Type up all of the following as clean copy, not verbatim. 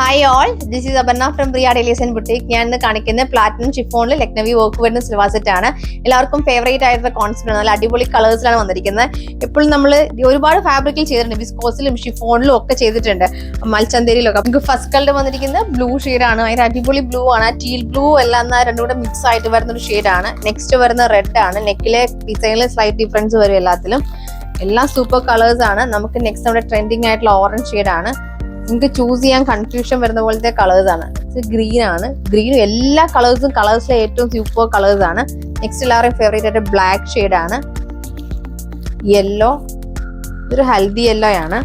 Hi all, this is Aparna from Priya Dailies and Boutique. ഞാൻ ഇന്ന് കാണിക്കുന്ന platinum ഷിഫോണിൽ Lucknowi work വരുന്ന സിൽവർ സെറ്റ് ആണ്. എല്ലാവർക്കും ഫേവറേറ്റ് ആയിട്ടുള്ള കോൺസെപ്റ്റ് ആണ്. നല്ല അടിപൊളി കളേഴ്സിലാണ് വന്നിരിക്കുന്നത്. ഇപ്പോൾ നമ്മൾ ഒരുപാട് ഫാബ്രിക്കിൽ ചെയ്തിട്ടുണ്ട്, വിസ്കോസിലും ഷിഫോണിലും ഒക്കെ ചെയ്തിട്ടുണ്ട്, മൽച്ചന്തേരിയിലൊക്കെ. നമുക്ക് ഫസ്റ്റ് കളർ വന്നിരിക്കുന്നത് ബ്ലൂ ഷെയ്ഡാണ്. അതിന് അടിപൊളി ബ്ലൂ ആണ്. ടീൽ ബ്ലൂ എല്ലാം രണ്ടും കൂടെ മിക്സ് ആയിട്ട് വരുന്ന ഒരു ഷെയ്ഡാണ്. നെക്സ്റ്റ് വരുന്ന റെഡ് ആണ്. നെക്കിലെ ഡിസൈനിൽ സ്ലൈറ്റ് ഡിഫറൻസ് വരും എല്ലാത്തിലും. എല്ലാം സൂപ്പർ കളേഴ്സ് ആണ്. നമുക്ക് നെക്സ്റ്റ് നമ്മുടെ ട്രെൻഡിങ് ആയിട്ടുള്ള ഓറഞ്ച് ഷെയ്ഡാണ്. നിങ്ങൾക്ക് ചൂസ് ചെയ്യാൻ കൺഫ്യൂഷൻ വരുന്ന പോലത്തെ കളേഴ്സ് ആണ്. ഗ്രീൻ ആണ്. ഗ്രീനും എല്ലാ കളേഴ്സിലെ ഏറ്റവും സൂപ്പർ കളേഴ്സ് ആണ്. നെക്സ്റ്റ് എല്ലാവരുടെയും ഫേവറേറ്റ് ആയിട്ട് ബ്ലാക്ക് ഷെയ്ഡ് ആണ്. യെല്ലോ, ഇതൊരു ഹൽദി യെല്ലോ ആണ്.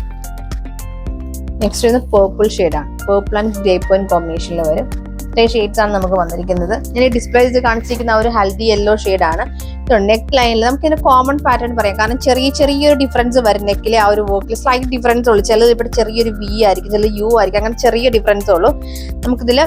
നെക്സ്റ്റ് വരുന്നത് പേർപ്പിൾ ഷെയ്ഡാണ്. പേർപ്പിൾ ആൻഡ് ഗ്രേപ്പ് വൈൻ കോമ്പിനേഷനിൽ വരും. ഇത്രയും ഷെയ്ഡ്സ് ആണ് നമുക്ക് വന്നിരിക്കുന്നത്. ഞാൻ ഡിസ്പ്ലേ ചെയ്ത് കാണിച്ചിരിക്കുന്ന ഒരു ഹൽദി യെല്ലോ ഷെയ്ഡാണ്. നെക്ക് ലൈനിൽ നമുക്ക് ഇതിന്റെ കോമൺ പാറ്റേൺ പറയാം. കാരണം ചെറിയൊരു ഡിഫറൻസ് വരും നെക്കിലെ ആ ഒരു വർക്കിൽ. സ്ലൈറ്റ് ഡിഫറൻസ് ഉള്ളൂ. ചിലത് ഇവിടെ ചെറിയൊരു വി ആയിരിക്കും, ചില യു ആയിരിക്കും. അങ്ങനെ ചെറിയ ഡിഫറൻസ് ഉള്ളൂ. നമുക്കിതിൽ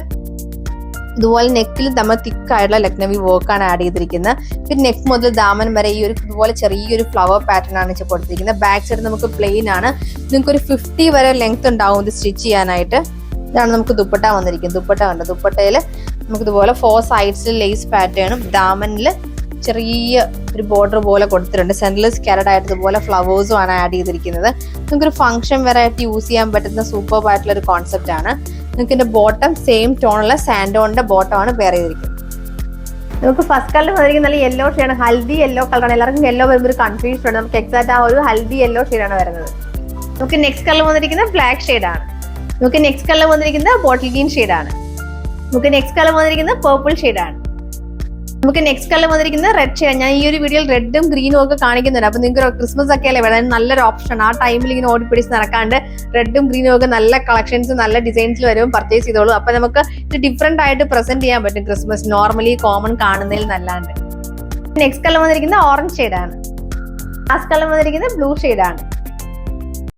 ഇതുപോലെ നെക്കിൽ നമ്മൾ തിക്കായിട്ടുള്ള ലക്നവി വർക്കാണ് ആഡ് ചെയ്തിരിക്കുന്നത്. പിന്നെ നെക്ക് മുതൽ ദാമൻ വരെ ഈ ഒരു ഇതുപോലെ ചെറിയൊരു ഫ്ലവർ പാറ്റേൺ ആണ് കൊടുത്തിരിക്കുന്നത്. ബാക്ക് സൈഡ് നമുക്ക് പ്ലെയിൻ ആണ്. നിങ്ങൾക്ക് ഒരു 50 വരെ ലെങ്ത് ഉണ്ടാവും ഇത് സ്റ്റിച്ച് ചെയ്യാനായിട്ട്. ഇതാണ് നമുക്ക് ദുപ്പട്ട വന്നിരിക്കുന്നത്. ദുപ്പട്ട കണ്ടോ? ദുപ്പട്ടയിൽ നമുക്ക് ഇതുപോലെ 4 സൈഡ്സിൽ ലേസ് പാറ്റേണും ദാമനിൽ ചെറിയ ഒരു ബോർഡർ പോലെ കൊടുത്തിട്ടുണ്ട്. സെന്ററിൽ സ്കാരഡ് ആയിട്ട് ഇതുപോലെ ഫ്ലവേഴ്സും ആണ് ആഡ് ചെയ്തിരിക്കുന്നത്. നിങ്ങൾക്കൊരു ഫംഗ്ഷൻ വരെ ആയിട്ട് യൂസ് ചെയ്യാൻ പറ്റുന്ന സൂപ്പർ ആയിട്ടുള്ള ഒരു കോൺസെപ്റ്റ് ആണ്. നിങ്ങൾക്ക് ഇതിന്റെ ബോട്ടം സെയിം ടോണുള്ള സാൻഡോണിന്റെ ബോട്ടം ആണ് പെയർ ചെയ്തിരിക്കുന്നത്. നമുക്ക് ഫസ്റ്റ് കളർ വന്നിരിക്കുന്ന നല്ല യെല്ലോ ഷെയ്ഡാണ്. ഹൽദി യെല്ലോ കളറാണ്. എല്ലാവർക്കും യെല്ലോ വരുമ്പോൾ ഒരു കൺഫ്യൂഷൻ ഉണ്ട്. നമുക്ക് എക്സാക്ട് ആ ഒരു ഹൽദി യെല്ലോ ഷെയ്ഡാണ് വരുന്നത്. നമുക്ക് നെക്സ്റ്റ് കളർ വന്നിരിക്കുന്നത് ബ്ലാക്ക് ഷെയ്ഡാണ്. നമുക്ക് നെക്സ്റ്റ് കളർ വന്നിരിക്കുന്നത് ബോട്ടിൽ ഗ്രീൻ ഷെയ്ഡാണ്. നമുക്ക് നെക്സ്റ്റ് കളർ വന്നിരിക്കുന്നത് പേർപ്പിൾ ഷെയ്ഡാണ്. നമുക്ക് നെക്സ്റ്റ് കളർ വന്നിരിക്കുന്നത് റെഡ് ഷെയ്ഡ്. ഞാൻ ഈ ഒരു വീഡിയോയിൽ റെഡും ഗ്രീനും ഒക്കെ കാണിക്കുന്നുണ്ട്. അപ്പൊ നിങ്ങൾക്ക് ക്രിസ്മസ് ഒക്കെ അല്ലേ വേണം, നല്ലൊരു ഓപ്ഷൻ. ആ ടൈമിൽ ഇങ്ങനെ ഓടിപ്പിടിച്ച് നടക്കാണ്ട് റെഡും ഗ്രീനും ഒക്കെ നല്ല കളക്ഷൻസ് നല്ല ഡിസൈൻസിൽ വരുമ്പോൾ പർച്ചേസ് ചെയ്തോളൂ. അപ്പൊ നമുക്ക് ഇത് ഡിഫറെന്റ് ആയിട്ട് പ്രസന്റ് ചെയ്യാൻ പറ്റും ക്രിസ്മസ് നോർമലി കോമൺ കാണുന്നതിൽ നല്ലാണ്ട്. നെക്സ്റ്റ് കളർ വന്നിരിക്കുന്നത് ഓറഞ്ച് ഷെയ്ഡാണ്. ലാസ്റ്റ് കളർ വന്നിരിക്കുന്നത് ബ്ലൂ ഷെയ്ഡാണ്.